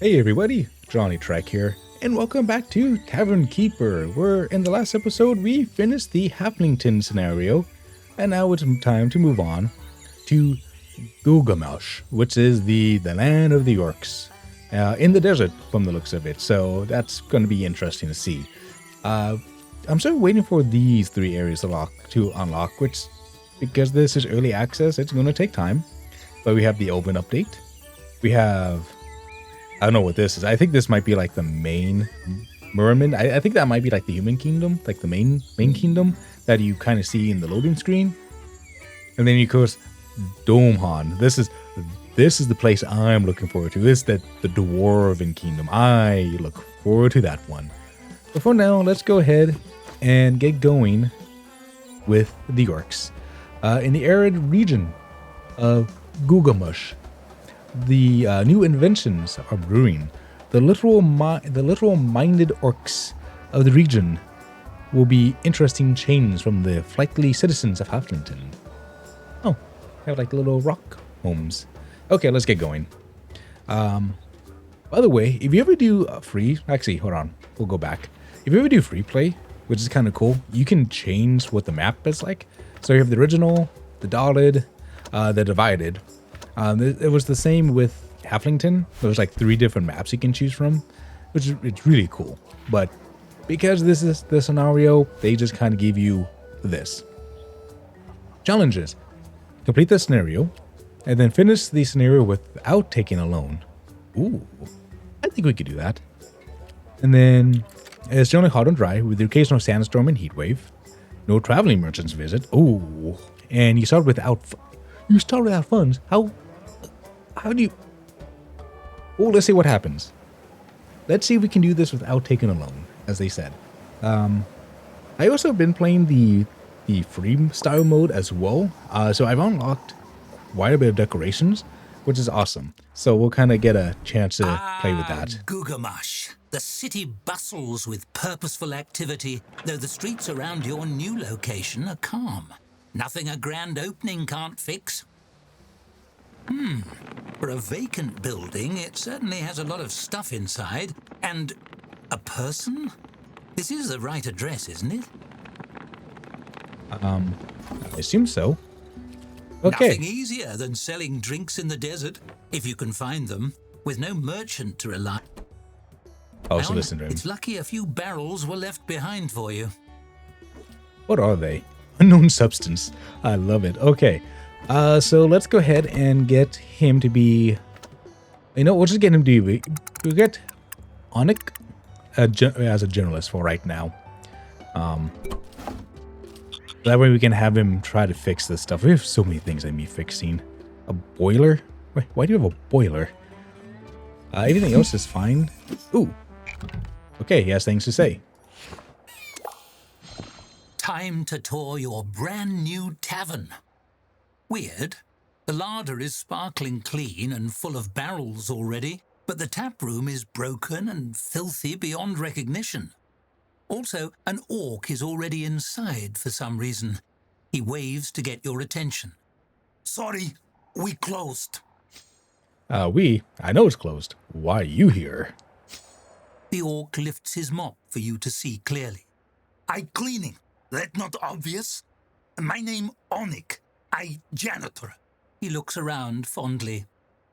Hey everybody, Johnny Trek here, and welcome back to Tavern Keeper, where in the last episode we finished the Haplington scenario, and now it's time to move on to Gugamush, which is the land of the orcs, in the desert from the looks of it, so that's going to be interesting to see. Uh, I'm still waiting for these three areas to unlock, which, because this is early access, it's going to take time, but we have the open update, we have I don't know what this is. I think this might be like the main Merman. I think that might be like the human kingdom, like the main kingdom that you kind of see in the loading screen. And then of course, Domhan. This is the place I'm looking forward to. This the Dwarven Kingdom. I look forward to that one. But for now, let's go ahead and get going with the orcs. In the arid region of Gugamush, the new inventions are brewing. The literal-minded orcs of the region will be interesting changes from the flightly citizens of Haflington. Oh, have like little rock homes. Okay, let's get going. By the way, if you ever do actually, hold on, we'll go back. If you ever do free play, which is kind of cool, you can change what the map is like. So you have the original, the dotted, the divided. It was the same with Haflington. There was like 3 different maps you can choose from, which is it's really cool. But because this is the scenario, they just kind of give you this. Challenges. Complete the scenario, and then finish the scenario without taking a loan. Ooh, I think we could do that. And then it's generally hot and dry with the occasional sandstorm and heat wave. No traveling merchants visit. Ooh, and you start without funds. How do you... Oh, let's see what happens. Let's see if we can do this without taking a loan, as they said. I also have been playing the free style mode as well. So I've unlocked quite a bit of decorations, which is awesome. So we'll kind of get a chance to play with that. Gugamush. The city bustles with purposeful activity, though the streets around your new location are calm. Nothing a grand opening can't fix. For a vacant building, it certainly has a lot of stuff inside. And a person? This is the right address, isn't it? I assume so. Okay. Nothing easier than selling drinks in the desert, if you can find them, with no merchant to rely. Oh, so listen to him. It's lucky a few barrels were left behind for you. What are they? Unknown substance. I love it. Okay. So let's go ahead and get him to be... we'll just get him to be... We'll get Onik as a generalist for right now. That way we can have him try to fix this stuff. We have so many things I need fixing. A boiler? Wait, why do you have a boiler? Everything else is fine. Ooh. Okay, he has things to say. Time to tour your brand new tavern. Weird. The larder is sparkling clean and full of barrels already, but the tap room is broken and filthy beyond recognition. Also, an orc is already inside for some reason. He waves to get your attention. Sorry, we closed. I know it's closed. Why are you here? The orc lifts his mop for you to see clearly. I cleaning. That not obvious? My name Onik. I janitor. He looks around fondly.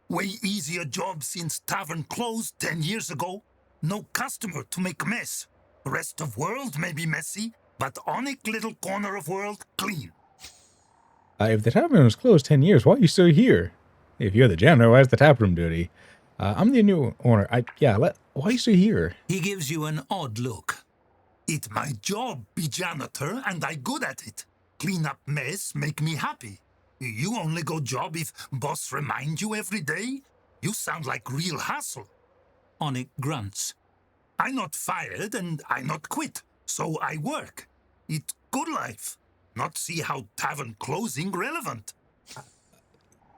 Way easier job since tavern closed 10 years ago. No customer to make mess. Rest of world may be messy, but Onik little corner of world clean. If the tavern was closed 10 years, why are you still here? If you're the janitor, why is the tap room dirty? I'm the new owner. Why are you still here? He gives you an odd look. It my job be janitor and I good at it. Clean up mess make me happy. You only go job if boss remind you every day? You sound like real hassle. Onik grunts. I not fired and I not quit, so I work. It good life. Not see how tavern closing relevant.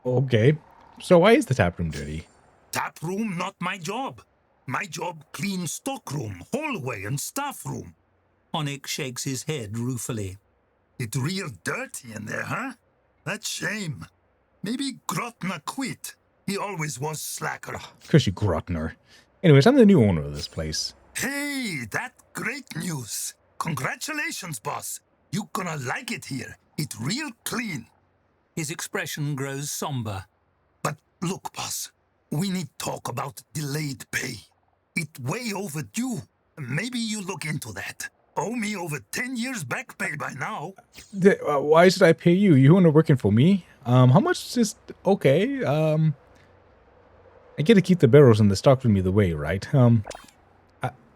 Okay. So why is the tap room dirty? Tap room not my job. My job clean stock room, hallway and staff room. Onik shakes his head ruefully. It real dirty in there, huh? That's shame. Maybe Grotna quit. He always was slacker. Curse you, Grotner. Anyways, I'm the new owner of this place. Hey, that great news. Congratulations, boss. You gonna like it here. It real clean. His expression grows somber. But look, boss, we need talk about delayed pay. It way overdue. Maybe you look into that. Owe me over 10 years back pay by now. Why should I pay you? You are working for me. How much is okay? I get to keep the barrels and the stock from either way, right?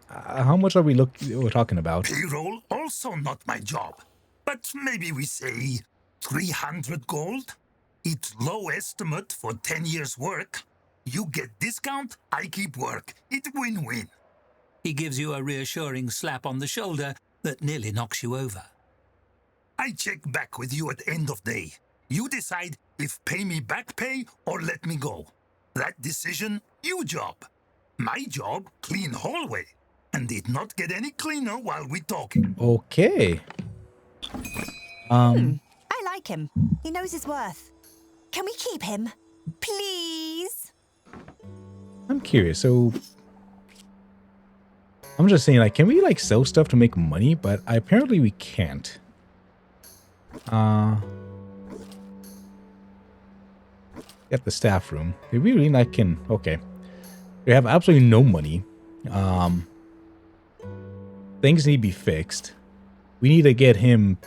How much are we're talking about? Payroll also not my job. But maybe we say 300 gold? It's low estimate for 10 years work. You get discount, I keep work. It win-win. He gives you a reassuring slap on the shoulder that nearly knocks you over. I check back with you at end of day. You decide if pay me back pay or let me go. That decision, you job. My job, clean hallway. And did not get any cleaner while we talking. Okay. I like him. He knows his worth. Can we keep him? Please? I'm curious. So, I'm just saying, like, can we, like, sell stuff to make money? But apparently we can't. Get the staff room. They really, like, can... Okay. We have absolutely no money. Things need to be fixed. We need to get him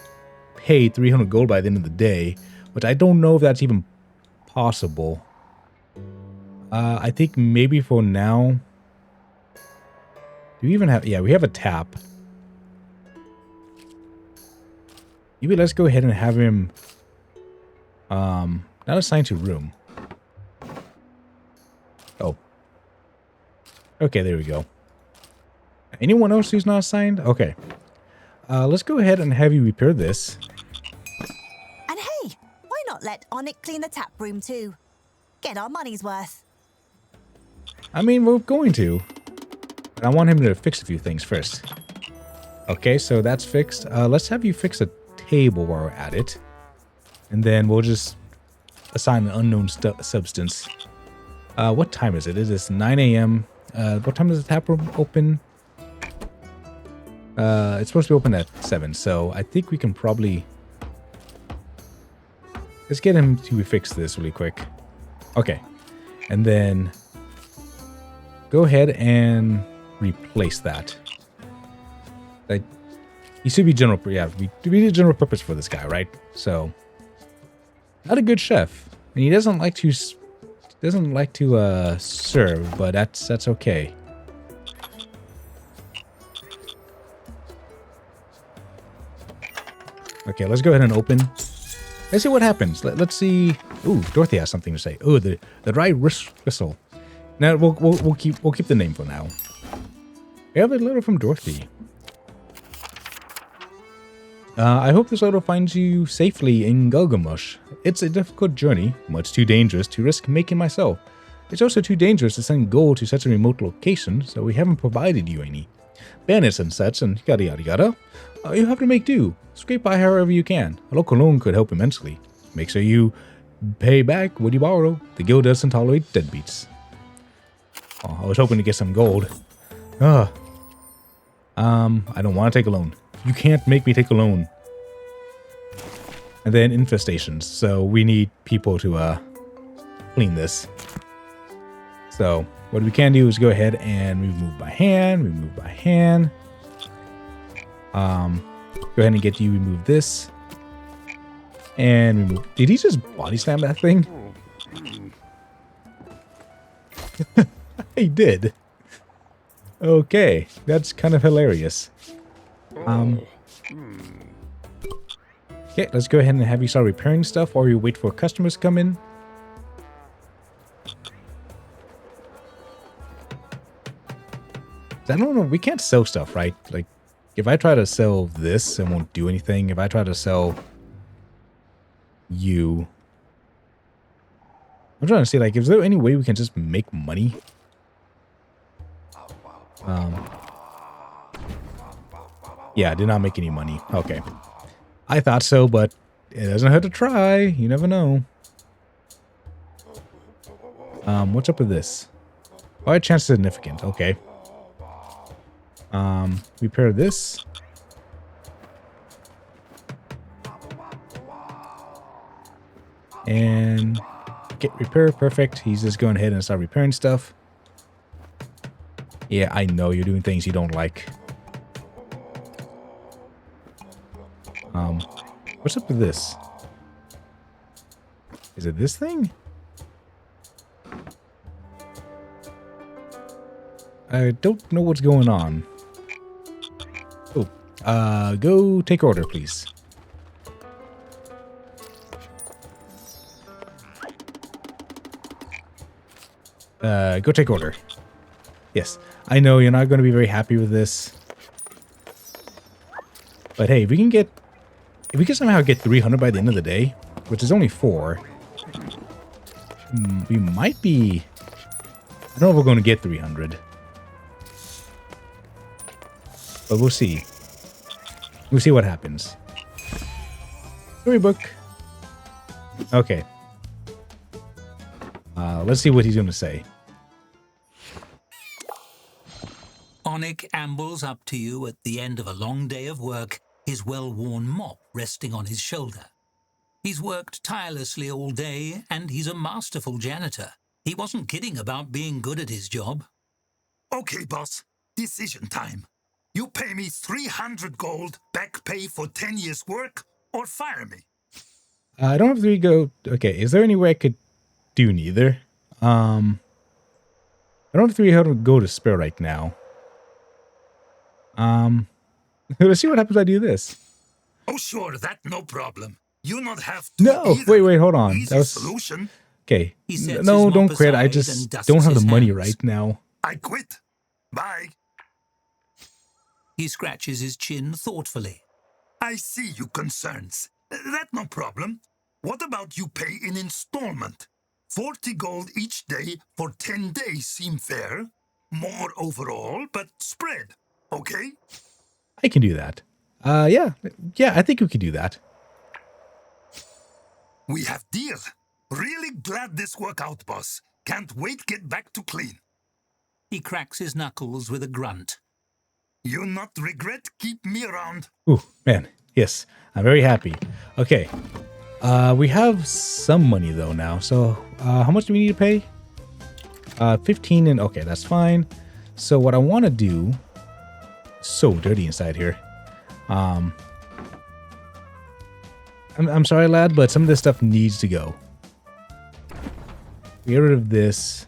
paid 300 gold by the end of the day, which I don't know if that's even possible. I think maybe for now... Do we even have... Yeah, we have a tap. Maybe let's go ahead and have him... not assigned to room. Oh. Okay, there we go. Anyone else who's not assigned? Okay. Let's go ahead and have you repair this. And hey, why not let Onyx clean the tap room too? Get our money's worth. I mean, we're going to. But I want him to fix a few things first. Okay, so that's fixed. Let's have you fix a table while we're at it. And then we'll just assign an unknown substance. What time is it? It is 9 a.m. What time does the tap room open? It's supposed to be open at 7, so I think we can probably... Let's get him to fix this really quick. Okay. And then... Go ahead and replace that. Like, he should be general... Yeah, we need general purpose for this guy, right? So... Not a good chef. And he doesn't like to... serve, but that's okay. Okay, let's go ahead and open. Let's see what happens. Let's see. Ooh, Dorothy has something to say. Ooh, the dry whistle. Now we'll keep the name for now. We have a letter from Dorothy. I hope this letter finds you safely in Gugamush. It's a difficult journey, much too dangerous to risk making myself. It's also too dangerous to send gold to such a remote location, so we haven't provided you any. Bandits and such, and yada yada yada. You have to make do. Scrape by however you can. A local loan could help immensely. Make sure you pay back what you borrow. The guild doesn't tolerate deadbeats. Oh, I was hoping to get some gold. I don't want to take a loan. You can't make me take a loan. And then infestations. So we need people to clean this. So what we can do is go ahead and remove by hand. Remove by hand. Go ahead and get you remove this. And remove... Did he just body slam that thing? He did. Okay, that's kind of hilarious. Okay, let's go ahead and have you start repairing stuff or you wait for customers to come in. I don't know, we can't sell stuff, right? Like, if I try to sell this, it won't do anything. If I try to sell you... I'm trying to say, like, is there any way we can just make money? Yeah, I did not make any money. Okay. I thought so, but it doesn't hurt to try. You never know. What's up with this? Oh, chance significant. Okay. Repair this. And get repair. Perfect. He's just going ahead and start repairing stuff. Yeah, I know you're doing things you don't like. What's up with this? Is it this thing? I don't know what's going on. Oh, go take order, please. Go take order. Yes, I know you're not going to be very happy with this. But hey, if we can somehow get 300 by the end of the day, which is only 4, we might be... I don't know if we're going to get 300. But we'll see. We'll see what happens. Storybook. Okay. Let's see what he's going to say. Onik ambles up to you at the end of a long day of work, his well-worn mop resting on his shoulder. He's worked tirelessly all day, and he's a masterful janitor. He wasn't kidding about being good at his job. Okay, boss. Decision time. You pay me 300 gold, back pay for 10 years' work, or fire me. I don't have 3 go... Okay, is there any way I could do neither? I don't have 300 go to spare right now. Let's see what happens if I do this. Oh, sure, that no problem. You not have to. No, either. wait, hold on. Easy That was solution. okay. He sets No, his don't mop quit. I aside just and dusts don't have the his money hands. right now. I quit. Bye. He scratches his chin thoughtfully. I see you concerns. That no problem. What about you pay in installment? 40 gold each day for 10 days seem fair. More overall, but spread. Okay? I can do that. Yeah, I think we could do that. We have deal. Really glad this work out, boss. Can't wait get back to clean. He cracks his knuckles with a grunt. You not regret keep me around. Ooh, man. Yes, I'm very happy. Okay. We have some money though now. So, how much do we need to pay? 15 and okay, that's fine. So what I want to do, so dirty inside here. I'm sorry, lad, but some of this stuff needs to go. Get rid of this.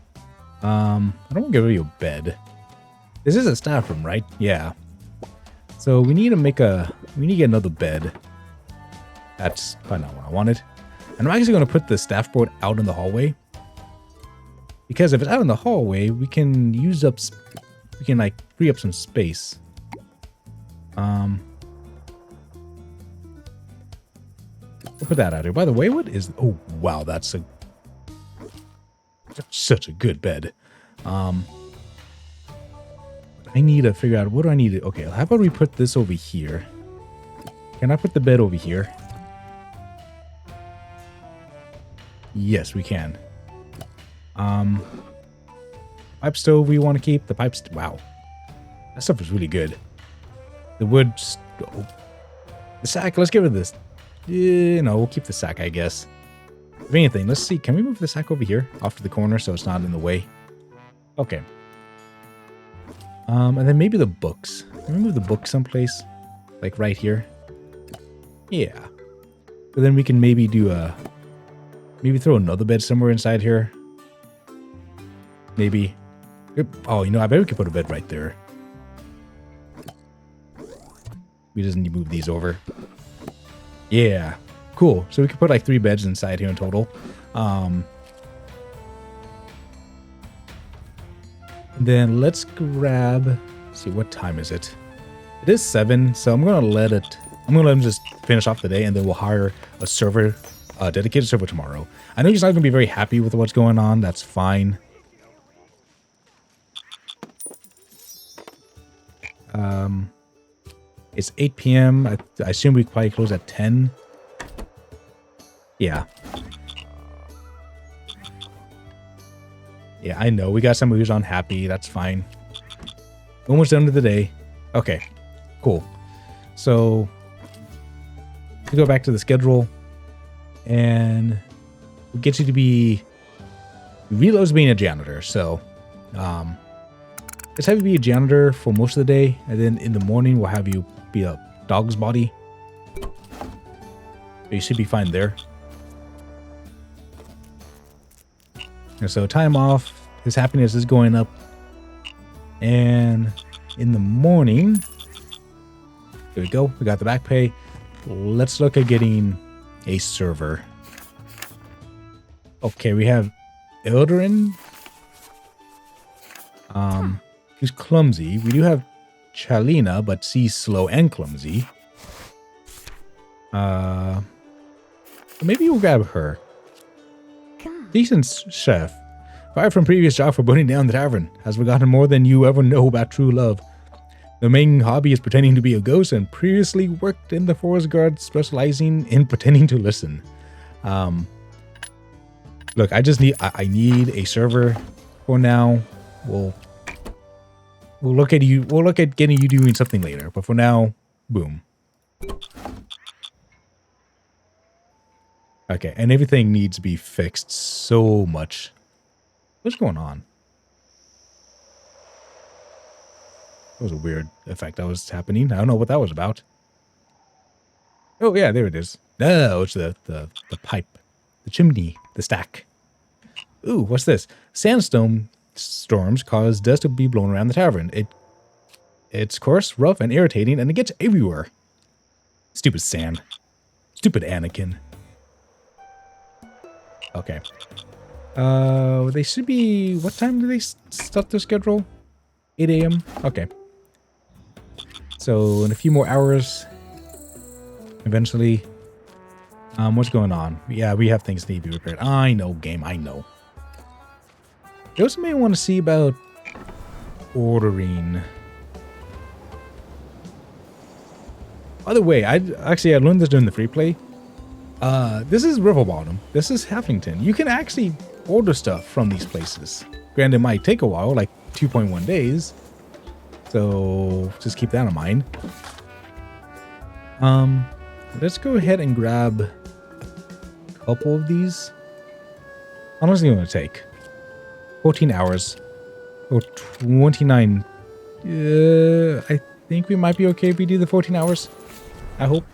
I don't want to get rid of your bed. This is a staff room, right? Yeah. So we need to make we need to get another bed. That's probably not what I wanted. And I'm actually going to put the staff board out in the hallway. Because if it's out in the hallway, we can like free up some space. We'll put that out here. By the way, what is... Oh, wow, that's such a good bed. I need to figure out... What do I need to... Okay, how about we put this over here? Can I put the bed over here? Yes, we can. Pipe stove we want to keep. The pipes... Wow. That stuff is really good. The wood... Oh. The sack, let's get rid of this. Yeah, no, we'll keep the sack, I guess. If anything, let's see. Can we move the sack over here? Off to the corner so it's not in the way. Okay. And then maybe the books. Can we move the book someplace? Like right here? Yeah. But then we can maybe do maybe throw another bed somewhere inside here. Maybe. Oh, you know, I bet we could put a bed right there. We just need to move these over. Yeah. Cool. So we could put like 3 beds inside here in total. Then let's grab... Let's see, what time is it? It is 7, so I'm going to let him just finish off the day, and then we'll hire a server, a dedicated server tomorrow. I know he's not going to be very happy with what's going on. That's fine. It's 8 p.m. I assume we probably close at 10. Yeah. Yeah, I know. We got somebody who's unhappy. That's fine. Almost done with the day. Okay, cool. So, we go back to the schedule. And we'll get you to be... Reload's being a janitor, so... let's have you be a janitor for most of the day. And then in the morning, we'll have you be a dog's body. You should be fine there. And so time off, his happiness is going up. And in the morning, there we go. We got the back pay. Let's look at getting a server. Okay, we have Eldarin. Who's clumsy. We do have Chalina, but she's slow and clumsy. Maybe we'll grab her. Decent chef. Fired from previous job for burning down the tavern. Has forgotten more than you ever know about true love. The main hobby is pretending to be a ghost and previously worked in the forest guard specializing in pretending to listen. Look, I need a server for now. We'll look at you. We'll look at getting you doing something later. But for now, boom. Okay, and everything needs to be fixed so much. What's going on? That was a weird effect that was happening. I don't know what that was about. Oh, yeah, there it is. No, it's the pipe. The chimney. The stack. Ooh, what's this? Sandstorm storms cause dust to be blown around the tavern. It's coarse, rough, and irritating, and it gets everywhere. Stupid sand. Stupid Anakin. Okay. They should be... What time do they start their schedule? 8 a.m.? Okay. So, in a few more hours, eventually... what's going on? Yeah, we have things that need to be repaired. I know, game. I know. You also may want to see about ordering. By the way, I learned this during the free play. This is River Bottom. This is Huffington. You can actually order stuff from these places. Granted, it might take a while, like 2.1 days. So just keep that in mind. Let's go ahead and grab a couple of these. How long is it going to take? 14 hours. Or 29. I think we might be okay if we do the 14 hours. I hope.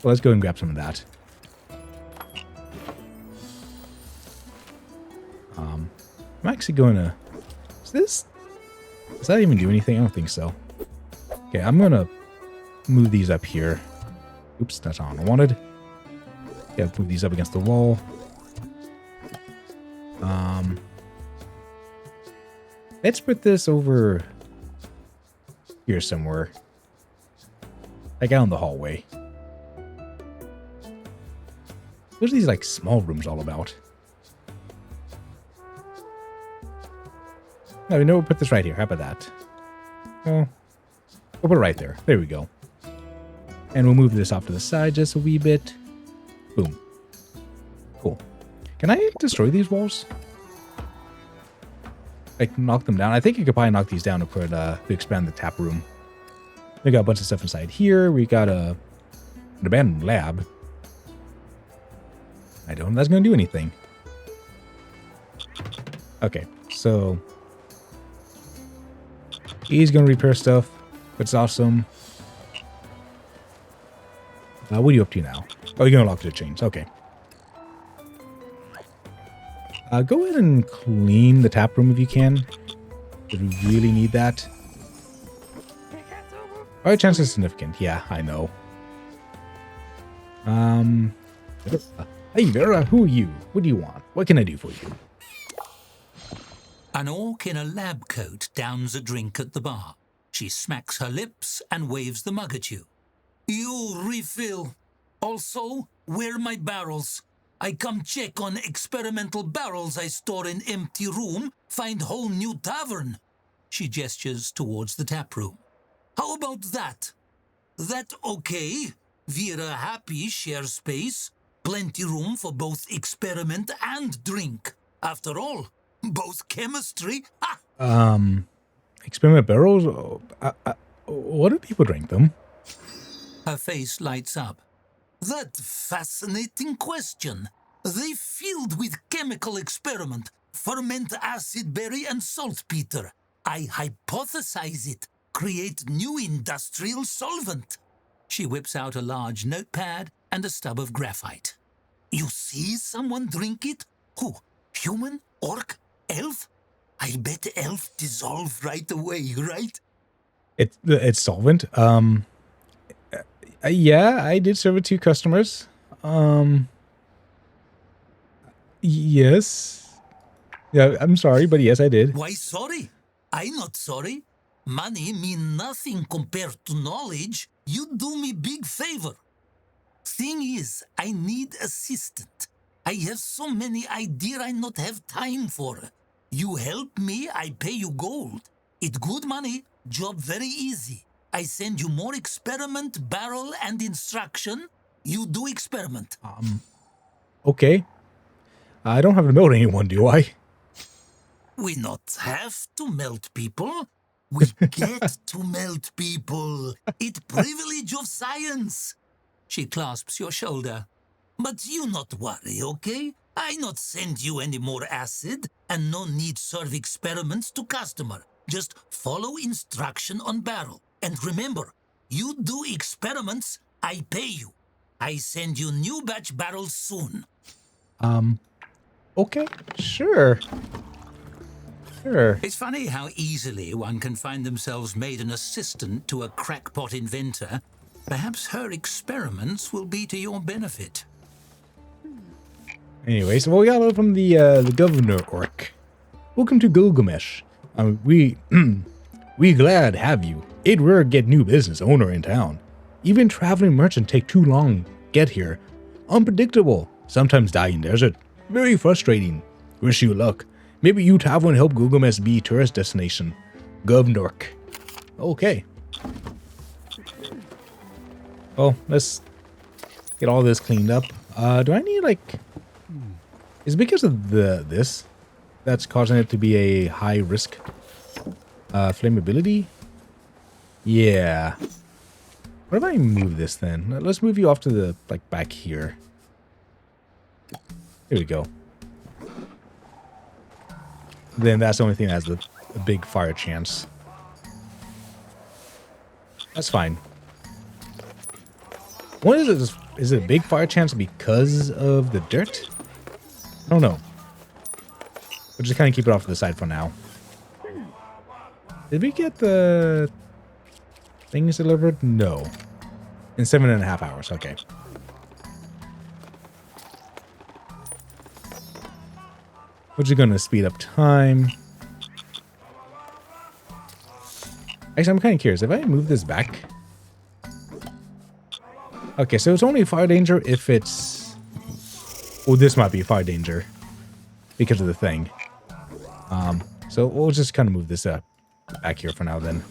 Well, let's go and grab some of that. I'm actually going to... Does that even do anything? I don't think so. Okay, I'm going to move these up here. Oops, that's not what I wanted. Yeah, move these up against the wall. Let's put this over here somewhere. Like out in the hallway. What are these like small rooms all about? No, we know we'll put this right here. How about that? Oh, we'll put it right there. There we go. And we'll move this off to the side just a wee bit. Boom. Cool. Can I destroy these walls? Like, knock them down? I think you could probably knock these down to put, to expand the tap room. We got a bunch of stuff inside here. We got an abandoned lab. I don't know if that's going to do anything. Okay, so... He's going to repair stuff. That's awesome. What are you up to now? Oh, you're going to lock the chains. Okay. Go ahead and clean the tap room if you can. We really need that. Alright, chance is significant. Yeah, I know. Hey Vera, who are you? What do you want? What can I do for you? An orc in a lab coat downs a drink at the bar. She smacks her lips and waves the mug at you. You refill. Also, where are my barrels? I come check on experimental barrels I store in empty room, find whole new tavern. She gestures towards the tap room. How about that? That okay? Vera happy share space. Plenty room for both experiment and drink. After all, Both chemistry. Ha! Experiment barrels? What do people drink them? Her face lights up. That fascinating question. They filled with chemical experiment, ferment acid berry and saltpeter. I hypothesize it, create new industrial solvent. She whips out a large notepad and a stub of graphite. You see someone drink it? Who? Human? Orc? Elf? I bet elf dissolve right away, right? It's solvent. Yeah, I did serve it to customers. Yes. Yeah, I'm sorry, but yes, I did. Why sorry? I not sorry. Money mean nothing compared to knowledge. You do me big favor. Thing is, I need assistant. I have so many idea I not have time for. You help me, I pay you gold. It good money, job very easy. I send you more experiment, barrel, and instruction. You do experiment. Okay. I don't have to melt anyone, do I? We not have to melt people. We get to melt people. It privilege of science. She clasps your shoulder. But you not worry, okay? I not send you any more acid and no need serve experiments to customer. Just follow instruction on barrel. And remember, you do experiments, I pay you. I send you new batch barrels soon. Okay, sure. Sure. It's funny how easily one can find themselves made an assistant to a crackpot inventor. Perhaps her experiments will be to your benefit. Anyways, well, we got it from the governor orc. Welcome to Gugamush. We glad have you. It rare get new business owner in town. Even traveling merchant take too long get here. Unpredictable. Sometimes die in desert. Very frustrating. Wish you luck. Maybe you tavern help Gugamush be tourist destination. Governor. Okay. Well, let's get all this cleaned up. Do I need like? Is it because of this that's causing it to be a high risk? Flammability? Yeah. What if I move this then? Let's move you off to the back here. Here we go. Then that's the only thing that has a big fire chance. That's fine. What is it? Is it a big fire chance because of the dirt? I don't know. We'll just kind of keep it off to the side for now. Did we get the things delivered? No. In 7.5 hours. Okay. Which is going to speed up time. Actually, I'm kind of curious. If I move this back... Okay, so it's only fire danger if it's... Oh, this might be fire danger. Because of the thing. So we'll just kind of move this up back here for now then.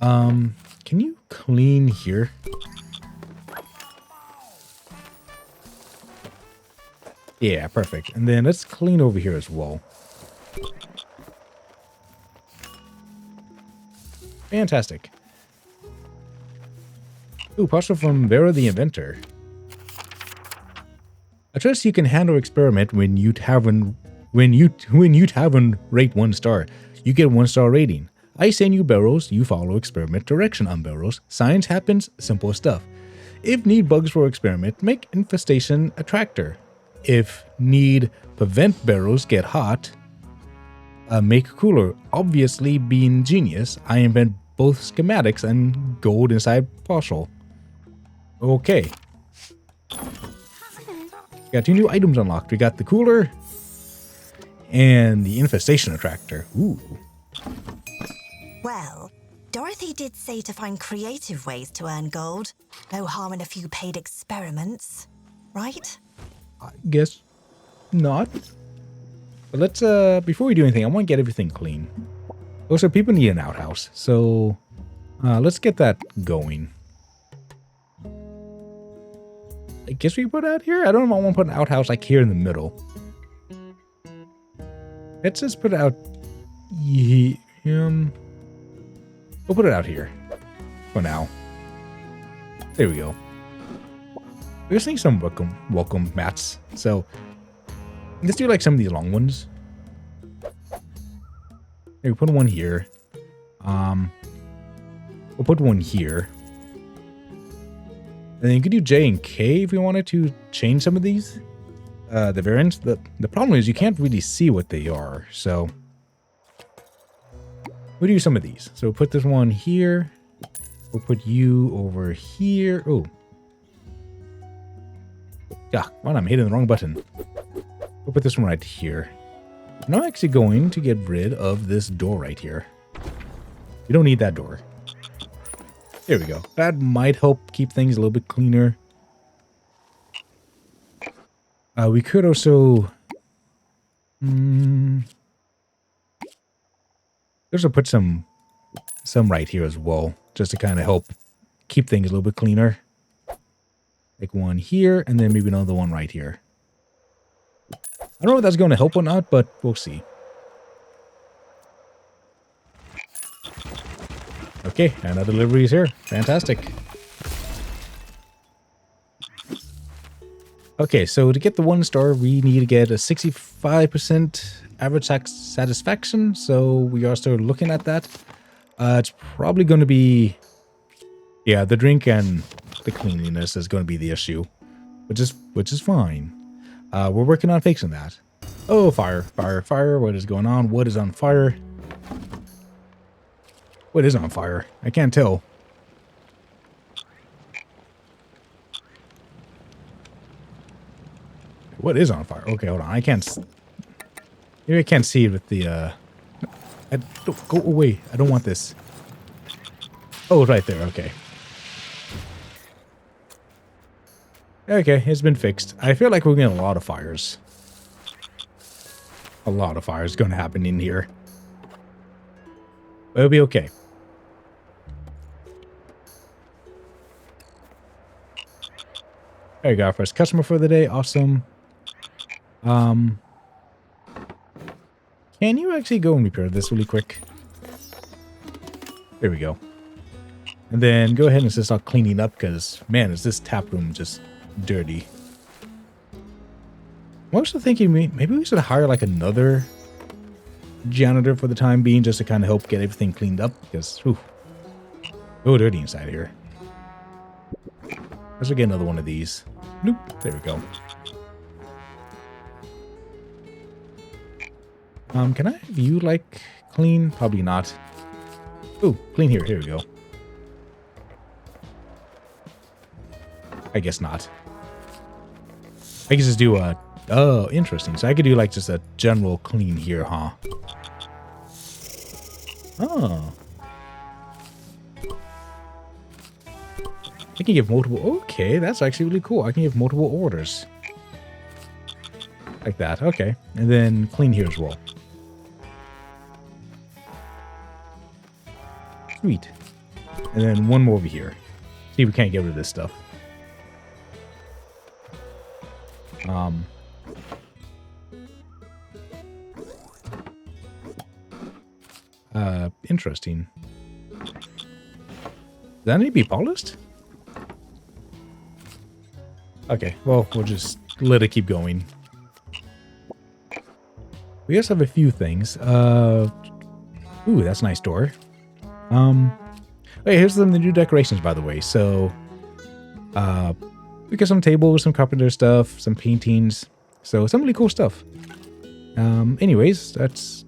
Can you clean here? Yeah, perfect. And then let's clean over here as well. Fantastic. Ooh, partial from Vera the Inventor. I trust you can handle experiment when you tavern rate 1 star. You get 1 star rating. I send you barrels, you follow experiment direction on barrels. Science happens, simple stuff. If need bugs for experiment, make infestation a tractor. If need prevent barrels get hot, make cooler. Obviously being genius, I invent both schematics and gold inside partial. Okay. Got 2 new items unlocked. We got the cooler and the infestation attractor. Ooh. Well, Dorothy did say to find creative ways to earn gold. No harm in a few paid experiments, right? I guess not. But let's, before we do anything, I want to get everything clean. Also, people need an outhouse. So, let's get that going. I guess we put out here? I don't know if I want to put an outhouse like here in the middle. Let's just put it out. We'll put it out here for now. There we go. We just need some welcome mats. So let's do like some of these long ones. Here, we put one here. We'll put one here. And then you could do J and K if you wanted to change some of these. The variants. The problem is you can't really see what they are. So we'll do some of these. So we'll put this one here. We'll put you over here. Oh. Yeah, well, I'm hitting the wrong button. We'll put this one right here. And I'm actually going to get rid of this door right here. We don't need that door. There we go. That might help keep things a little bit cleaner. We could also... There's a put some right here as well, just to kind of help keep things a little bit cleaner. Like one here, and then maybe another one right here. I don't know if that's going to help or not, but we'll see. Okay, and our delivery is here. Fantastic. Okay, so to get the 1 star, we need to get a 65% average satisfaction. So we are still looking at that. It's probably going to be... Yeah, the drink and the cleanliness is going to be the issue. Which is fine. We're working on fixing that. Oh, fire, fire, fire. What is going on? What is on fire? What is on fire? I can't tell. What is on fire? Okay, hold on. I can't... Maybe I can't see it with the... Don't go away. I don't want this. Oh, right there. Okay. Okay, it's been fixed. I feel like we're getting a lot of fires. A lot of fires going to happen in here. But it'll be okay. There you go. First customer for the day. Awesome. Can you actually go and repair this really quick? There we go. And then go ahead and just start cleaning up because, man, is this tap room just dirty. I'm also thinking maybe we should hire like another janitor for the time being just to kind of help get everything cleaned up because, whew, so dirty inside here. Let's get another one of these. Bloop. There we go. Can I have you, like, clean? Probably not. Ooh, clean here. Here we go. I guess not. I can just do a... Oh, interesting. So I could do, like, just a general clean here, huh? Oh. I can give multiple... Okay, that's actually really cool. I can give multiple orders. Like that. Okay. And then clean here as well. Sweet. And then one more over here. See if we can't get rid of this stuff. Interesting. Does that need to be polished? Okay, well, we'll just let it keep going. We also have a few things. Ooh, that's a nice door. Hey, here's some of the new decorations, by the way. So, we got some tables, some carpenter stuff, some paintings. So, some really cool stuff. Anyways, that's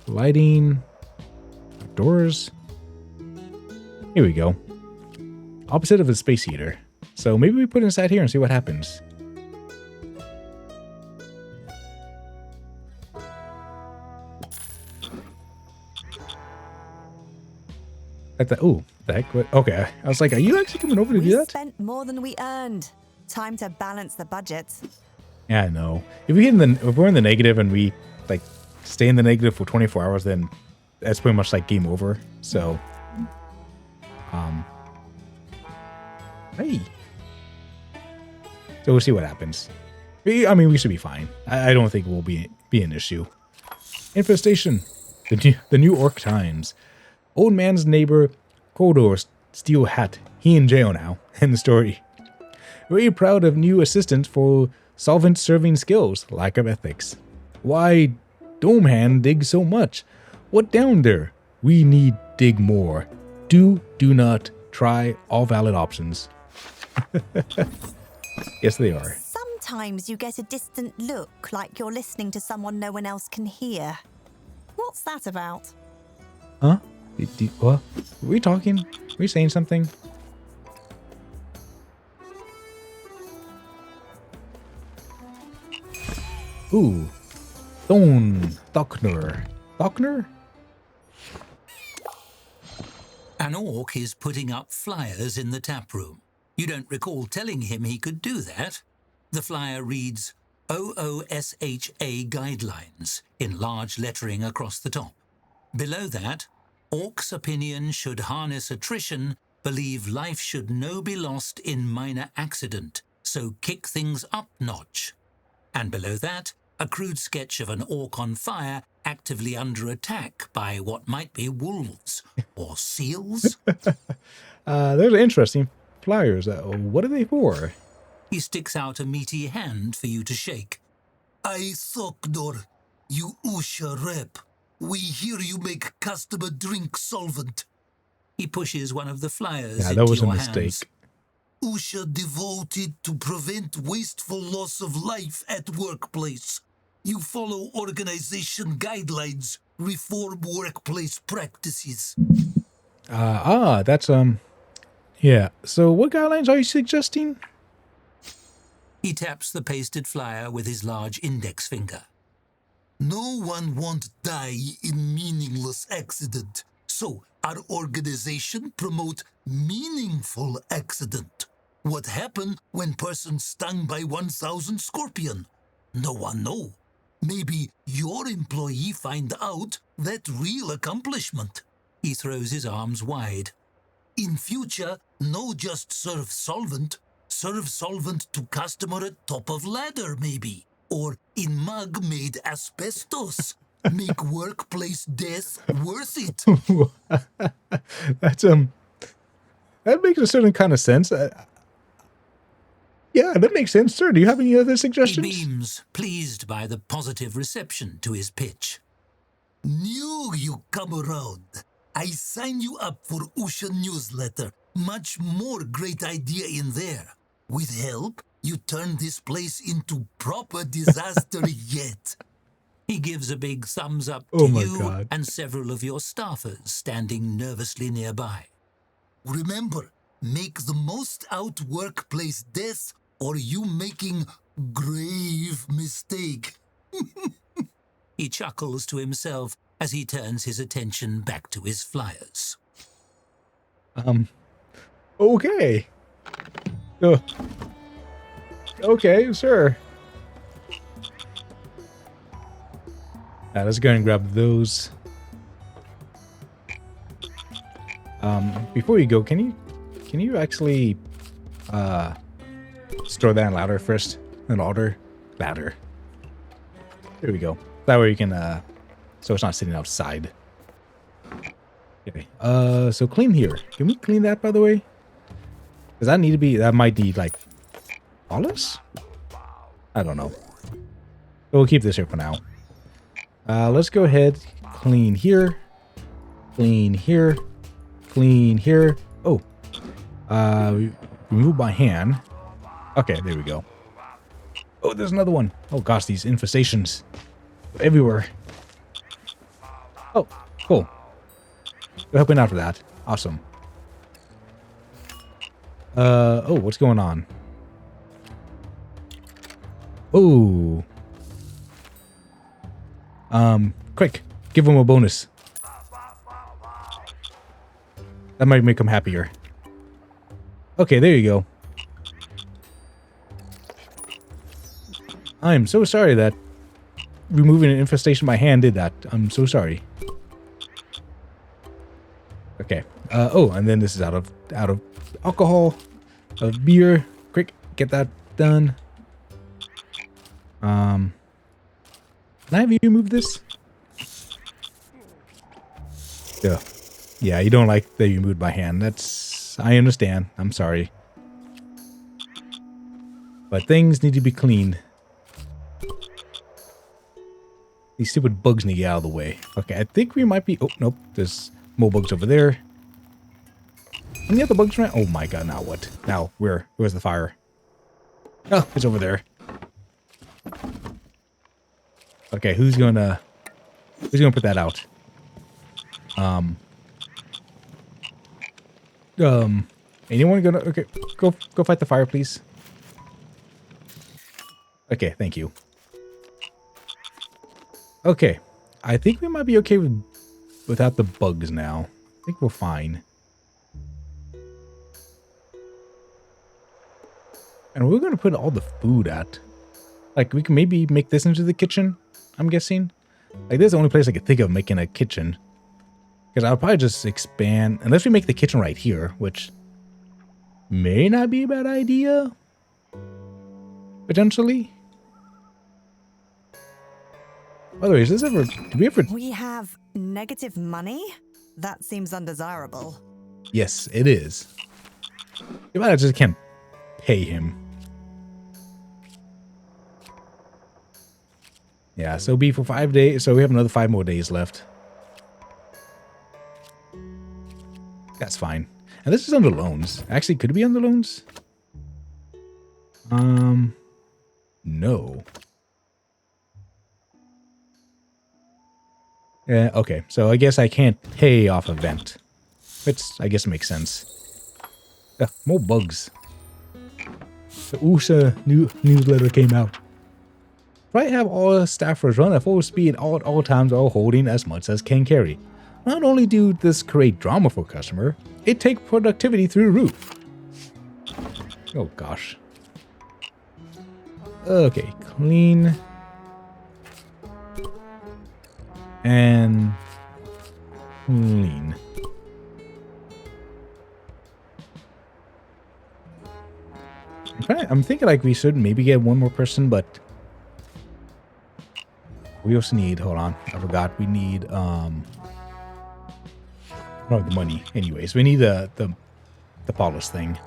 lighting, outdoors. Here we go. Opposite of a space heater. So, maybe we put it inside here and see what happens. At the, ooh, the heck? What? Okay, I was like, are you actually coming over to do that? We spent more than we earned. Time to balance the budget. Yeah, I know. If we're in the negative and we like stay in the negative for 24 hours, then that's pretty much like game over. So, hey. So we'll see what happens. I mean, we should be fine. I don't think it will be an issue. Infestation. The New York Times. Old man's neighbor, Kodor, steal hat. He in jail now. End the story. Very proud of new assistant for solvent serving skills. Lack of ethics. Why Domehand dig so much? What down there? We need dig more. Do not try all valid options. Yes, they are. Sometimes you get a distant look, like you're listening to someone no one else can hear. What's that about? Huh? What? Are we talking? Are we saying something? Ooh. Thockner? An orc is putting up flyers in the tap room. You don't recall telling him he could do that. The flyer reads OOSHA Guidelines in large lettering across the top. Below that, Orc's opinion should harness attrition, believe life should no be lost in minor accident, so kick things up notch. And below that, a crude sketch of an orc on fire actively under attack by what might be wolves or seals. Those are interesting flyers. What are they for? He sticks out a meaty hand for you to shake. I Sokdor, you Usha rep. We hear you make customer drink solvent. He pushes one of the flyers Yeah, into that was a your mistake. hands. Usha devoted to prevent wasteful loss of life at workplace. You follow organization guidelines, reform workplace practices. That's yeah. So what guidelines are you suggesting? He taps the pasted flyer with his large index finger. No one want die in meaningless accident. So our organization promote meaningful accident. What happen when person stung by 1,000 scorpion? No one know. Maybe your employee find out that real accomplishment. He throws his arms wide. In future, no just serve solvent to customer at top of ladder maybe. Or in mug made asbestos. Make workplace death worth it. That's that makes a certain kind of sense. Yeah, that makes sense, sir. Do you have any other He suggestions? beams, pleased by the positive reception to his pitch. Knew you come around. I sign you up for Usha newsletter. Much more great idea in there. With help, you turn this place into proper disaster yet. He gives a big thumbs up Oh to my you God. and several of your staffers standing nervously nearby. Remember, make the most out workplace death or you making grave mistake. He chuckles to himself as he turns his attention back to his flyers. Okay. Okay, sir. Let's go and grab those. Before you go, can you actually store that in ladder first? An ladder. There we go. That way you can so it's not sitting outside. Okay. So clean here. Can we clean that, by the way? Does that need to be? That might need like flawless? I don't know. But we'll keep this here for now. Let's go ahead. Clean here. Clean here. Clean here. Oh. Remove by hand. Okay, there we go. Oh, there's another one. Oh gosh, these infestations everywhere. Oh, cool. You're helping out for that. Awesome. Oh, what's going on? Oh. Quick, give him a bonus. That might make him happier. Okay, there you go. I'm so sorry that removing an infestation by hand did that. I'm so sorry. Okay. Oh, and then this is out of alcohol, of beer. Quick, get that done. Can I have you move this? Ugh. Yeah, you don't like that you moved by hand. I understand. I'm sorry. But things need to be cleaned. These stupid bugs need to get out of the way. Okay, I think we might be... Oh, nope. There's more bugs over there. Any other bugs around? Oh my god, now what? Now, where's the fire? Oh, it's over there. Okay, who's gonna put that out? Anyone gonna... Okay, go fight the fire, please. Okay, thank you. Okay, I think we might be okay without the bugs now. I think we're fine. And we're gonna put all the food at. Like, we can maybe make this into the kitchen, I'm guessing. Like, this is the only place I could think of making a kitchen. Because I'll probably just expand, unless we make the kitchen right here, which may not be a bad idea. Potentially. By the way, We have negative money? That seems undesirable. Yes, it is. You might just can't pay him. Yeah, so be for 5 days. So we have another 5 more days left. That's fine. And this is under loans. Actually, could it be under loans? No. Yeah, okay. So I guess I can't pay off event. Which I guess makes sense. More bugs. The USA newsletter came out. Try to have all staffers run at full speed all at all times while holding as much as can carry. Not only do this create drama for customer, it takes productivity through the roof. Oh gosh. Okay, clean. And clean. I'm thinking like we should maybe get one more person, but we also need, hold on, I forgot, we need oh, the money. Anyways, we need the polish thing.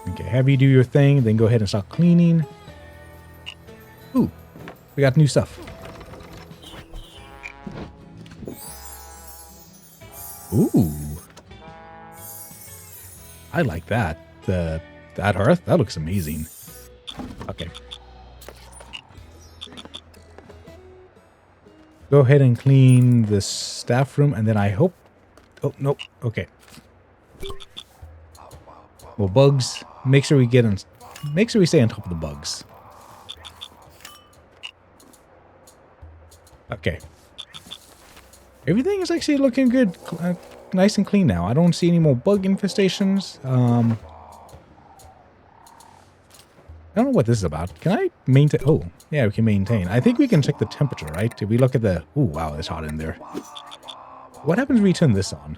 Okay, have you do your thing, then go ahead and start cleaning. Ooh, we got new stuff. Ooh, I like that. That hearth, that looks amazing. Okay. Go ahead and clean the staff room, and then I hope... Oh, nope. Okay. Well, bugs. Make sure we get in... Make sure we stay on top of the bugs. Okay. Everything is actually looking good. Nice and clean now. I don't see any more bug infestations. I don't know what this is about. Can I maintain? Oh, yeah, we can maintain. I think we can check the temperature, right? If we look at the... Oh, wow, it's hot in there. What happens if we turn this on?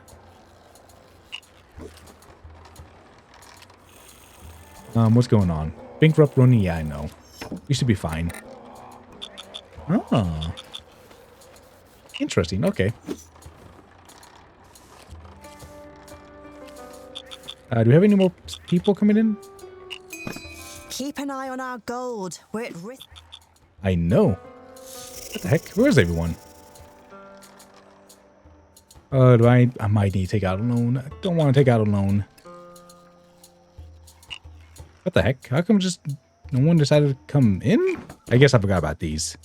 What's going on? Bankrupt running? Yeah, I know. We should be fine. Oh. Interesting. Okay. Do we have any more people coming in? Keep an eye on our gold. We're at risk. I know. What the heck? Where's everyone? I might need to take out a loan. I don't want to take out a loan. What the heck? How come just no one decided to come in? I guess I forgot about these.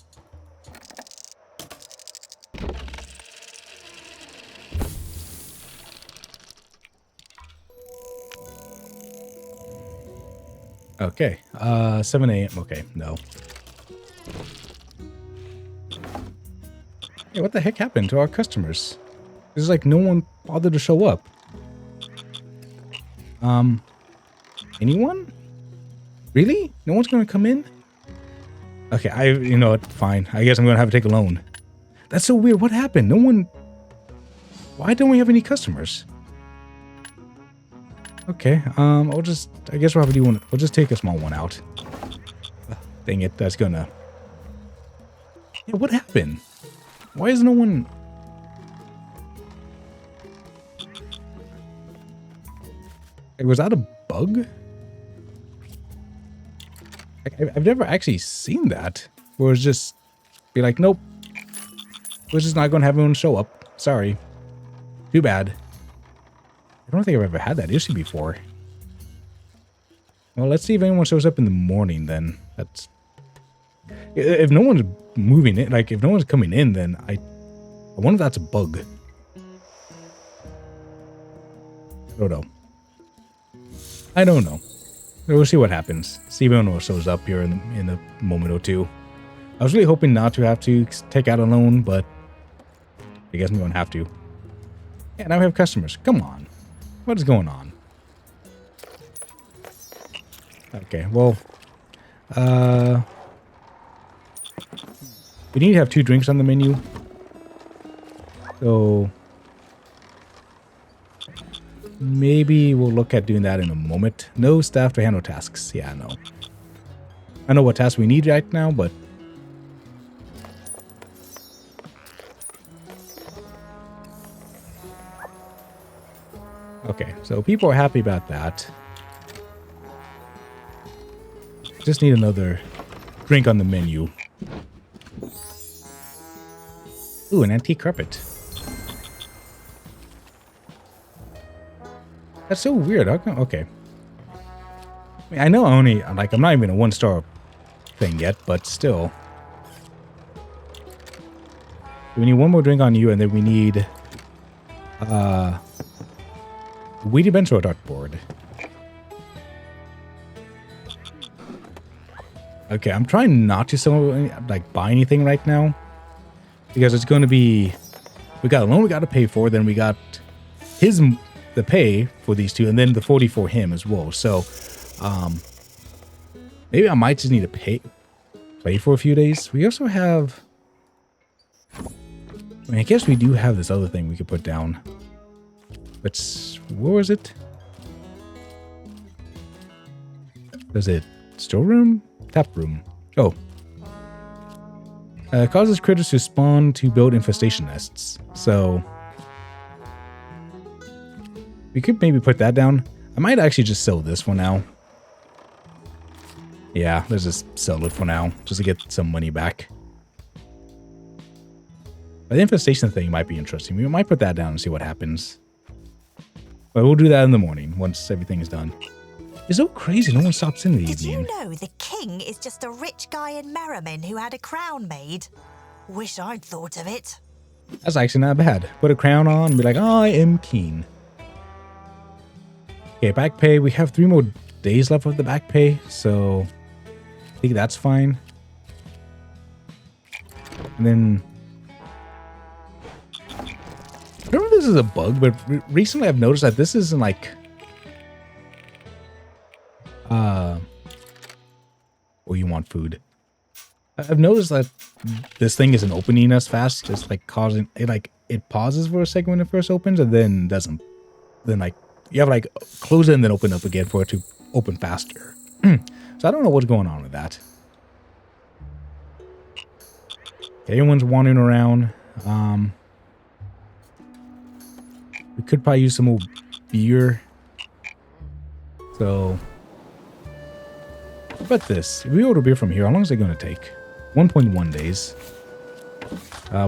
Okay, 7 a.m. Okay, no. Hey, what the heck happened to our customers? It's like no one bothered to show up. Anyone? Really? No one's gonna come in? Okay, you know what, fine. I guess I'm gonna have to take a loan. That's so weird. What happened? No one... Why don't we have any customers? Okay, I guess we'll have to do one. We'll just take a small one out. Dang it, that's gonna... Yeah, what happened? Why is no one... Like, was that a bug? Like, I've never actually seen that. Where it's just be like, nope. We're just not going to have anyone show up. Sorry. Too bad. I don't think I've ever had that issue before. Well, let's see if anyone shows up in the morning then. That's... If no one's moving in, like, if no one's coming in, then I wonder if that's a bug. I don't know. I don't know. We'll see what happens. See if anyone shows up here in a moment or two. I was really hoping not to have to take out a loan, but I guess I'm going to have to. Yeah, now we have customers. Come on. What is going on? Okay, well, we need to have 2 drinks on the menu. So maybe we'll look at doing that in a moment. No staff to handle tasks. Yeah, no. I know what tasks we need right now, but okay, so people are happy about that. Just need another drink on the menu. Ooh, an antique carpet. That's so weird. Okay. I mean, I know I'm not even a 1-star thing yet, but still. We need one more drink on you, and then we need weedy bench or a dartboard. Okay, I'm trying not to buy anything right now, because it's going to be, we got a loan we got to pay for, then we got the pay for these 2, and then the 40 for him as well. So maybe I might just need to play for a few days. We also have, I mean, I guess we do have this other thing we could put down. But where was it? Is it storeroom? Tap room. Oh. Causes critters to spawn to build infestation nests. So we could maybe put that down. I might actually just sell this for now. Yeah, let's just sell it for now, just to get some money back. But the infestation thing might be interesting. We might put that down and see what happens. But we'll do that in the morning, once everything is done. It's so crazy, no one stops in the evening. Did you know the king is just a rich guy in Merriman who had a crown made? Wish I'd thought of it. That's actually not bad. Put a crown on and be like, I am king. Okay, back pay. We have 3 more days left of the back pay, so I think that's fine. And then I don't know if this is a bug, but recently I've noticed that this isn't like oh, you want food. I've noticed that this thing isn't opening as fast. It's like causing it, like it pauses for a second when it first opens and then doesn't. Then like you have like close it and then open up again for it to open faster. So I don't know what's going on with that. Everyone's wandering around. We could probably use some more beer. So how about this? If we order beer from here, how long is it going to take? 1.1 days.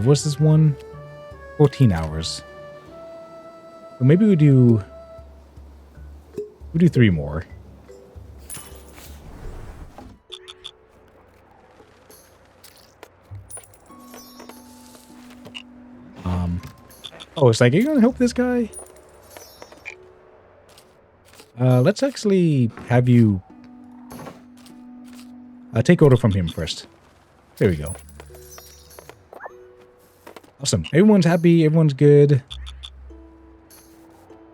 What's this one? 14 hours. So maybe we do 3 more. Oh, it's like, are you going to help this guy? Let's actually have you take order from him first. There we go. Awesome. Everyone's happy. Everyone's good.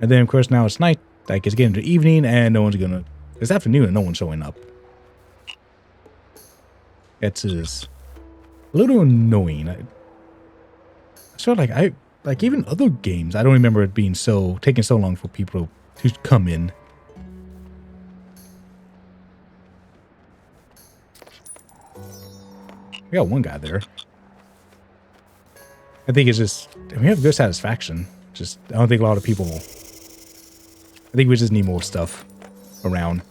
And then, of course, now it's night. Like, it's getting to evening, and no one's gonna... It's afternoon, and no one's showing up. It's a little annoying. I feel like even other games, I don't remember it being taking so long for people to come in. We got one guy there. I think it's just, we have good satisfaction. Just, I don't think a lot of people, I think we just need more stuff around.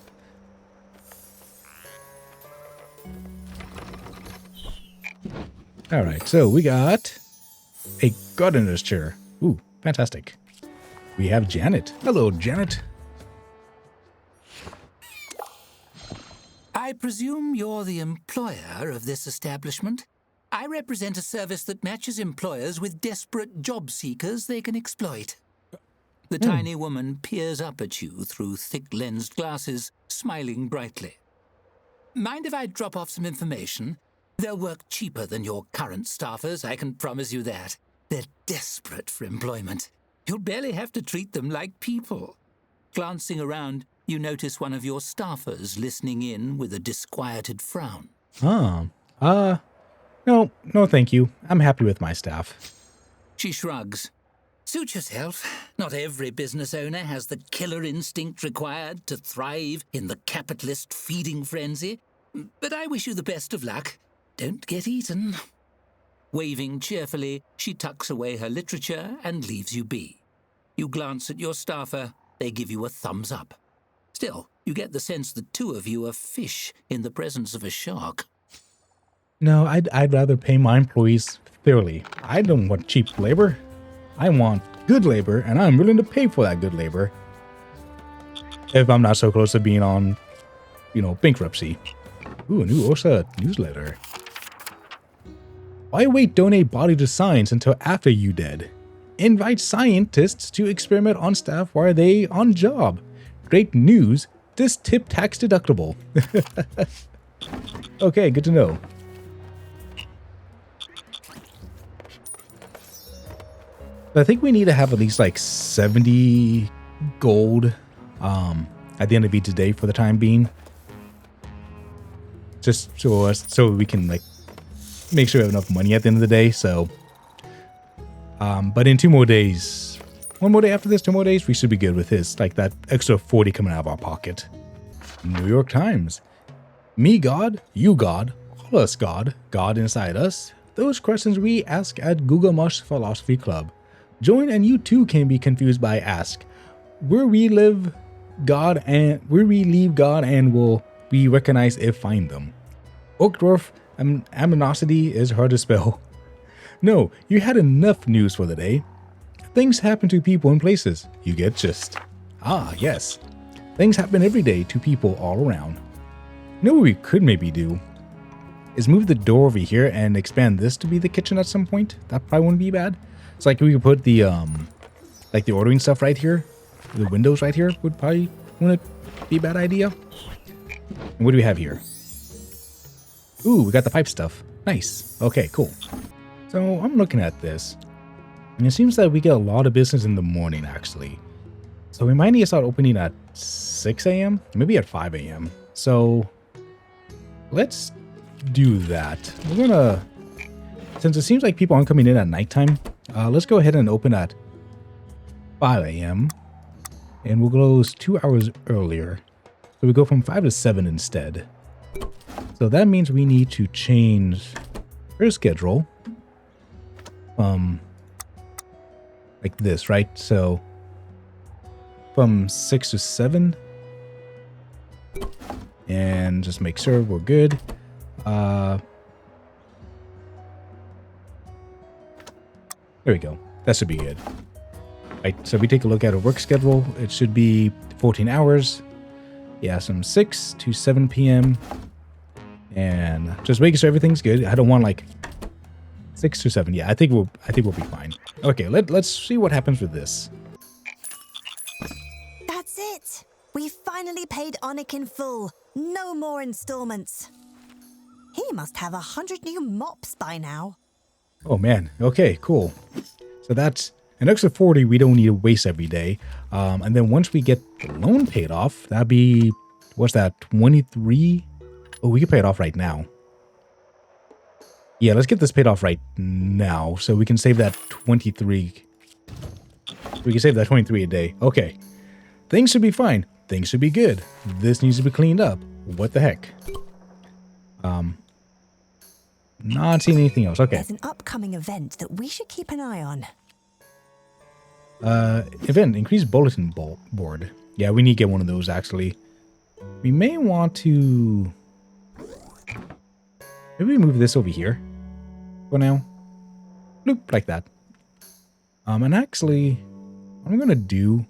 All right, so we got a gardener's chair. Ooh, fantastic. We have Janet. Hello, Janet. I presume you're the employer of this establishment? I represent a service that matches employers with desperate job seekers they can exploit. The tiny woman peers up at you through thick-lensed glasses, smiling brightly. Mind if I drop off some information? They'll work cheaper than your current staffers, I can promise you that. They're desperate for employment. You'll barely have to treat them like people. Glancing around, you notice one of your staffers listening in with a disquieted frown. No, thank you. I'm happy with my staff. She shrugs. Suit yourself. Not every business owner has the killer instinct required to thrive in the capitalist feeding frenzy. But I wish you the best of luck. Don't get eaten. Waving cheerfully, she tucks away her literature and leaves you be. You glance at your staffer. They give you a thumbs up. Still, you get the sense the two of you are fish in the presence of a shark. No, I'd rather pay my employees fairly. I don't want cheap labor. I want good labor, and I'm willing to pay for that good labor. If I'm not so close to being on, bankruptcy. Ooh, a new OSA newsletter. Why wait donate body to science until after you dead? Invite scientists to experiment on staff while they on job. Great news, this tip tax deductible. Okay, good to know. I think we need to have at least like 70 gold at the end of each day for the time being. Just so we can like make sure we have enough money at the end of the day. So, but in 2 more days, 1 more day after this, 2 more days, we should be good with this. Like that extra 40 coming out of our pocket. New York Times. Me God, you God, all us God, God inside us. Those questions we ask at Gugamush Philosophy Club. Join and you too can be confused by ask. Where we leave God and will be recognized if find them. Oakdorf aminosity is hard to spell. No, you had enough news for the day. Things happen to people and places. You get gist. Ah, yes. Things happen every day to people all around. You know what we could maybe do? Is move the door over here and expand this to be the kitchen at some point. That probably wouldn't be bad. It's like we could put the like the ordering stuff right here. The windows right here would probably wouldn't be a bad idea. And what do we have here? Ooh, we got the pipe stuff. Nice. Okay, cool. So I'm looking at this. And it seems that we get a lot of business in the morning actually. So we might need to start opening at 6 a.m. Maybe at 5 a.m. So let's do that. We're gonna, since it seems like people aren't coming in at nighttime, let's go ahead and open at 5 a.m. and we'll close 2 hours earlier. So we go from 5 to 7 instead. So that means we need to change our schedule like this, right? So from 6 to 7 and just make sure we're good. There we go. That should be good. Right, so if we take a look at our work schedule, it should be 14 hours. Yeah, from 6 to 7 p.m. And just making sure everything's good. I don't want like 6 to 7. Yeah, I think we'll be fine. Okay, let's see what happens with this. That's it. We finally paid Onik in full. No more installments. He must have 100 new mops by now. Oh man. Okay, cool. So that's an extra 40 we don't need to waste every day. And then once we get the loan paid off, that'd be, what's that, 23? Oh, we can pay it off right now. Yeah, let's get this paid off right now so we can save that 23. We can save that 23 a day. Okay. Things should be fine. Things should be good. This needs to be cleaned up. What the heck? Not seeing anything else. Okay. There's an upcoming event that we should keep an eye on. Event, increase bulletin board. Yeah, we need to get one of those, actually. We may want to... Maybe move this over here for now. Bloop, like that. And actually, what I'm going to do...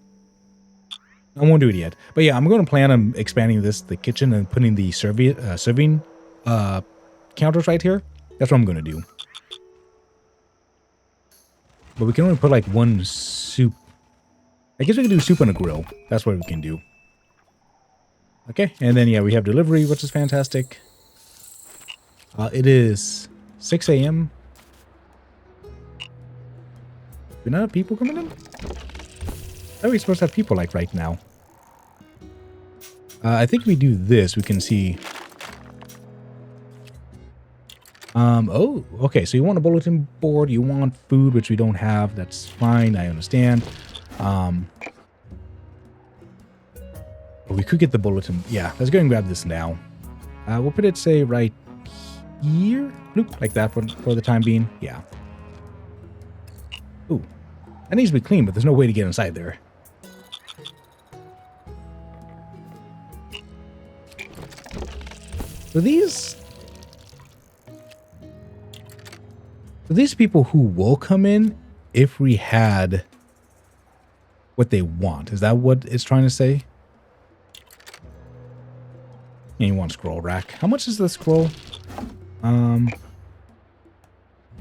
I won't do it yet. But yeah, I'm going to plan on expanding the kitchen, and putting the serving counters right here. That's what I'm going to do. But we can only put like one soup. I guess we can do soup on a grill. That's what we can do. Okay, and then yeah, we have delivery, which is fantastic. It is 6 a.m. Do not have people coming in? How are we supposed to have people like right now? I think we do this. We can see... oh, okay, so you want a bulletin board, you want food, which we don't have. That's fine, I understand. But we could get the bulletin. Yeah, let's go and grab this now. We'll put it, say, right here. Bloop, like that for the time being. Yeah. Ooh. That needs to be clean, but there's no way to get inside there. So these people who will come in if we had what they want. Is that what it's trying to say? Yeah, you want a scroll rack. How much is the scroll?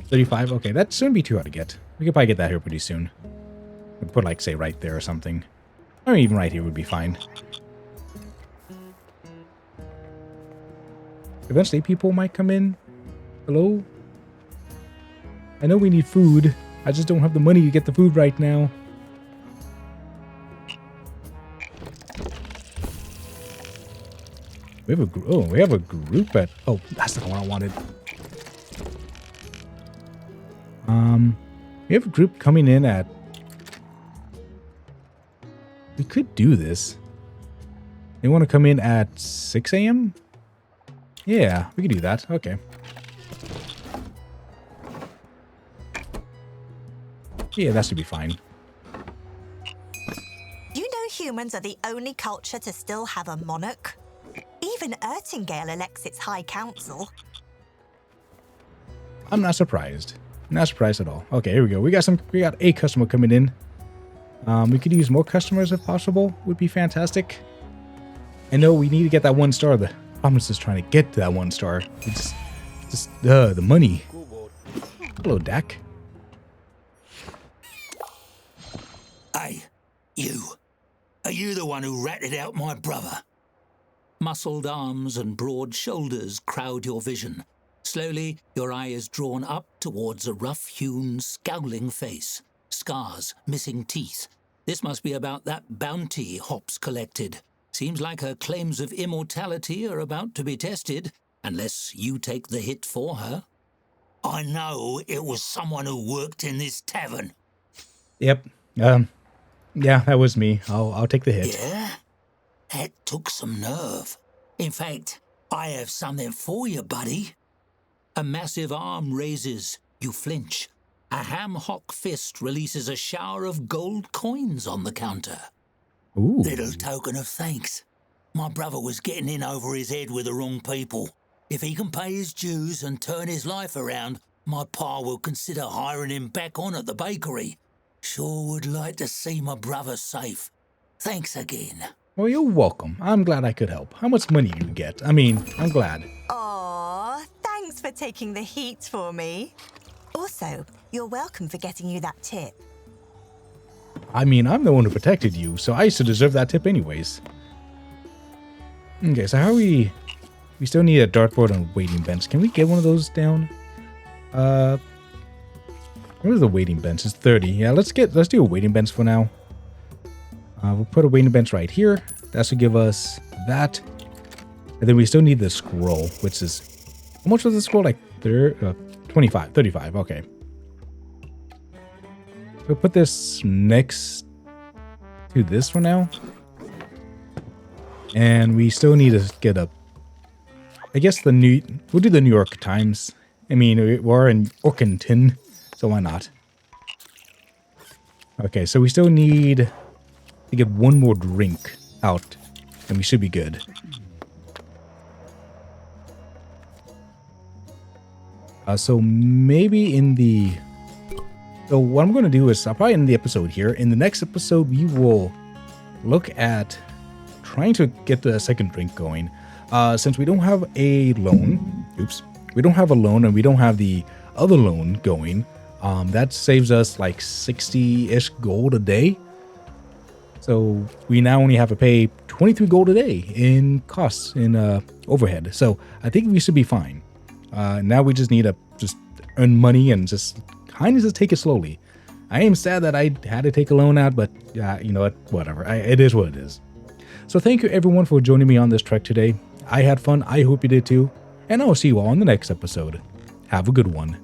35. Okay, that shouldn't be too hard to get. We could probably get that here pretty soon. We'd put, like, say, right there or something. Or even right here would be fine. Eventually, people might come in. Hello? I know we need food. I just don't have the money to get the food right now. We have a group at... Oh, that's not what I wanted. We have a group coming in at... We could do this. They want to come in at 6 a.m.? Yeah, we could do that. Okay. Yeah, that should be fine. You know humans are the only culture to still have a monarch? Even Ertingale elects its High Council. I'm not surprised. Not surprised at all. Okay, here we go. We got a customer coming in. We could use more customers if possible. Would be fantastic. I know we need to get that 1 star. The problem is just trying to get to that 1 star. It's just the money. Hello, Dak. Hey, you. Are you the one who ratted out my brother? Muscled arms and broad shoulders crowd your vision. Slowly, your eye is drawn up towards a rough-hewn, scowling face. Scars, missing teeth. This must be about that bounty Hops collected. Seems like her claims of immortality are about to be tested, unless you take the hit for her. I know it was someone who worked in this tavern. Yep. Yeah, that was me. I'll take the hit. Yeah? That took some nerve. In fact, I have something for you, buddy. A massive arm raises. You flinch. A ham-hock fist releases a shower of gold coins on the counter. Ooh. Little token of thanks. My brother was getting in over his head with the wrong people. If he can pay his dues and turn his life around, my pa will consider hiring him back on at the bakery. Sure would like to see my brother safe. Thanks again. Well, you're welcome. I'm glad I could help. How much money do you get? I mean, I'm glad. Aw, thanks for taking the heat for me. Also, you're welcome for getting you that tip. I mean, I'm the one who protected you, so I used to deserve that tip anyways. Okay, so how are we... We still need a dartboard and a waiting bench. Can we get one of those down? Where's the waiting bench? It's 30. Yeah, let's do a waiting bench for now. We'll put a waiting bench right here. That should give us that. And then we still need the scroll, which is... How much was the scroll? Like 25, 35. Okay. We'll put this next to this for now. And we still need to get a... I guess we'll do the New York Times I mean, we're in Orkington, so why not? Okay, so we still need to get one more drink out, and we should be good. So maybe in the... So what I'm going to do is I'll probably end the episode here. In the next episode, we will look at trying to get the second drink going. Since we don't have a loan, we don't have a loan and we don't have the other loan going, that saves us like 60-ish gold a day. So we now only have to pay 23 gold a day in costs, in overhead. So I think we should be fine. Now we just need to just earn money and just kind of just take it slowly. I am sad that I had to take a loan out, but you know what, whatever. It is what it is. So thank you everyone for joining me on this trek today. I had fun. I hope you did too. And I'll see you all in the next episode. Have a good one.